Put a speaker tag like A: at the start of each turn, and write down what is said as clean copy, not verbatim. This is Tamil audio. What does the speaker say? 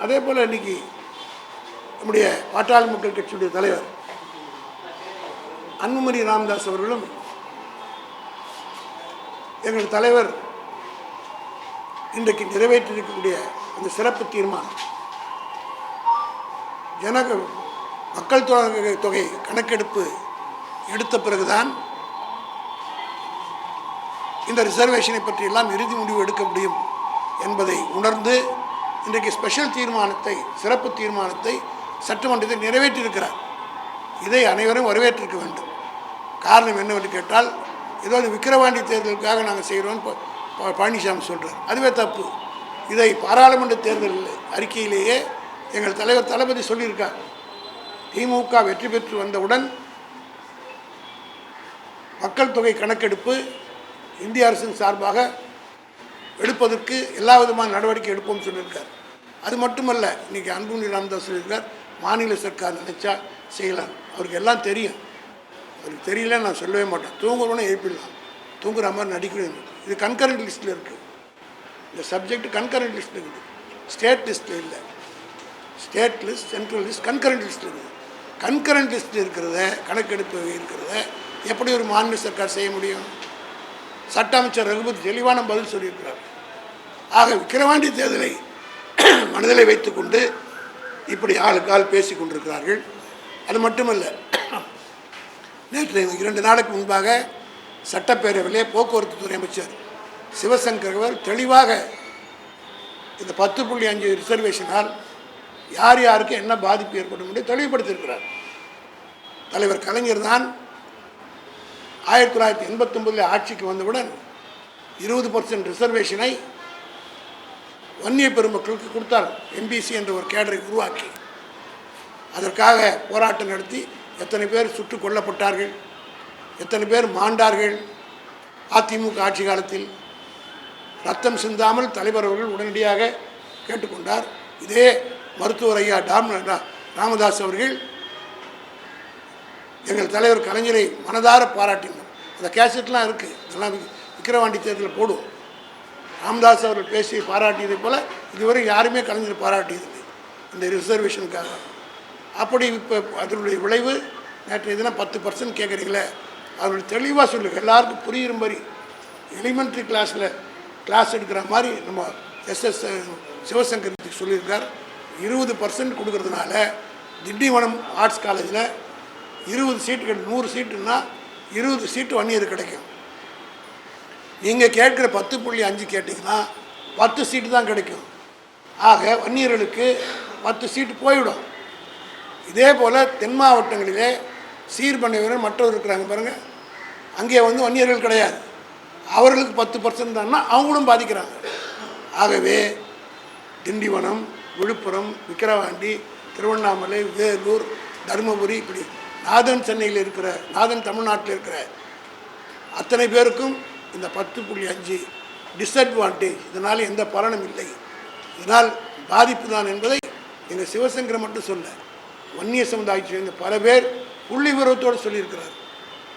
A: அதே போல் இன்றைக்கி நம்முடைய பாட்டாளி மக்கள் கட்சியுடைய தலைவர் அன்புமணி ராமதாஸ் அவர்களும் எங்கள் தலைவர் இன்றைக்கு நிறைவேற்றியிருக்கக்கூடிய அந்த சிறப்பு தீர்மானம் மக்கள் தொகை கணக்கெடுப்பு எடுத்த பிறகுதான் இந்த ரிசர்வேஷனை பற்றியெல்லாம் இறுதி முடிவு எடுக்க முடியும் என்பதை உணர்ந்து இன்றைக்கு ஸ்பெஷல் தீர்மானத்தை சிறப்பு தீர்மானத்தை சட்டமன்றத்தில் நிறைவேற்றியிருக்கிறார். இதை அனைவரும் வரவேற்றிருக்க வேண்டும். காரணம் என்னவென்று கேட்டால் ஏதோ விக்கிரவாண்டி தேர்தலுக்காக நாங்கள் செய்கிறோன்னு பழனிசாமி சொல்கிறார். அதுவே தப்பு. இதை பாராளுமன்ற தேர்தல் அறிக்கையிலேயே எங்கள் தலைவர் தளபதி சொல்லியிருக்கார். திமுக வெற்றி பெற்று வந்தவுடன் மக்கள் தொகை கணக்கெடுப்பு இந்திய அரசின் சார்பாக எடுப்பதற்கு எல்லா விதமான நடவடிக்கை எடுப்போம்னு சொல்லியிருக்கார். அது மட்டுமல்ல, இன்றைக்கி அன்புமணி ராமதாஸ் சொல்லியிருக்கார், மாநில சர்க்கார் நினைச்சா செய்யலாம். அவருக்கு எல்லாம் தெரியும். அவருக்கு தெரியல நான் சொல்லவே மாட்டேன். தூங்குறோன்னு எழுப்பிடலாம், தூங்குற மாதிரி நடிக்கணும். இது கன்கரண்ட் லிஸ்ட்டில் இருக்குது. இந்த சப்ஜெக்ட் கன்கரண்ட் லிஸ்ட்டில் இருக்குது, ஸ்டேட் லிஸ்ட்டில் இல்லை. State list, central list, concurrent லிஸ்ட்டில் இருக்குது. கன்கரண்ட் லிஸ்ட்டில் இருக்கிறத கணக்கெடுப்பு இருக்கிறத எப்படி ஒரு மாநில சர்க்கார் செய்ய முடியும்? சட்ட அமைச்சர் ரகுபதி தெளிவான பதில் சொல்லியிருக்கிறார். ஆக விக்கிரவாண்டி தேர்தலை மனதில் வைத்துக்கொண்டு இப்படி ஆளுக்கு ஆள் பேசி கொண்டிருக்கிறார்கள். அது மட்டுமல்ல, நேற்று 2 நாளுக்கு முன்பாக சட்டப்பேரவையிலே போக்குவரத்து துறை அமைச்சர் சிவசங்கர் அவர் தெளிவாக இந்த 10.5 ரிசர்வேஷனால் யார் யாருக்கு என்ன பாதிப்பு ஏற்படும் என்று தெளிவுபடுத்தியிருக்கிறார். தலைவர் கலைஞர் தான் 1989 ஆட்சிக்கு வந்தவுடன் 20% ரிசர்வேஷனை வன்னிய பெருமக்களுக்கு கொடுத்தார். எம்பிசி என்ற ஒரு கேடரை உருவாக்கி அதற்காக போராட்டம் நடத்தி எத்தனை பேர் சுட்டுக் கொல்லப்பட்டார்கள், எத்தனை பேர் மாண்டார்கள். அதிமுக ஆட்சி காலத்தில் ரத்தம் சிந்தாமல் தலைவர் அவர்கள் உடனடியாக கேட்டுக்கொண்டார். இதே மருத்துவர் ஐயா ராமதாஸ் அவர்கள் எங்கள் தலைவர் கலைஞரை மனதார பாராட்டினார். அந்த கேசட்லாம் இருக்குது, அதெல்லாம் விக்கிரவாண்டி தேர்தலில் போடுவோம். ராமதாஸ் அவர்கள் பேசி பாராட்டியதை போல் இதுவரை யாருமே கலைஞர் பாராட்டியதில்லை இந்த ரிசர்வேஷனுக்காக. அப்படி இப்போ அதனுடைய விளைவு நேற்று எதுனா 10% கேட்குறீங்களே, அவருடைய தெளிவாக சொல்லுங்கள், எல்லாருக்கும் புரிகிற மாதிரி எலிமெண்ட்ரி கிளாஸ் எடுக்கிற மாதிரி நம்ம எஸ்எஸ் சிவசங்கர் சொல்லியிருக்கார். 20% கொடுக்கறதுனால திண்டிவனம் ஆர்ட்ஸ் காலேஜில் 20 சீட்டுகள் 100 சீட்டுன்னா 20 சீட்டு வன்னியர் கிடைக்கும். நீங்கள் கேட்குற 10.5 கேட்டிங்கன்னா 10 சீட்டு தான் கிடைக்கும். ஆக வன்னியர்களுக்கு 10 சீட்டு போய்விடும். இதே போல் தென் மாவட்டங்களிலே சீர்பண்ணைவர்கள் மற்றவர் இருக்கிறாங்க பாருங்கள், அங்கே வன்னியர்கள் கிடையாது. அவர்களுக்கு 10% தான்னா அவங்களும் பாதிக்கிறாங்க. ஆகவே திண்டிவனம், விழுப்புரம், விக்கிரவாண்டி, திருவண்ணாமலை, வேலூர், தருமபுரி, இப்படி நாதன் சென்னையில் இருக்கிற நாதன் தமிழ்நாட்டில் இருக்கிற அத்தனை பேருக்கும் இந்த 10.5 டிஸ்அட்வான்டேஜ், இதனால் எந்த பலனும் இல்லை, இதனால் பாதிப்பு தான் என்பதை எங்கள் சிவசங்கரை மட்டும் சொல்ல, வன்னிய சமுதாயத்தை சேர்ந்த பல பேர் புள்ளி விவரத்தோடு சொல்லியிருக்கிறார்.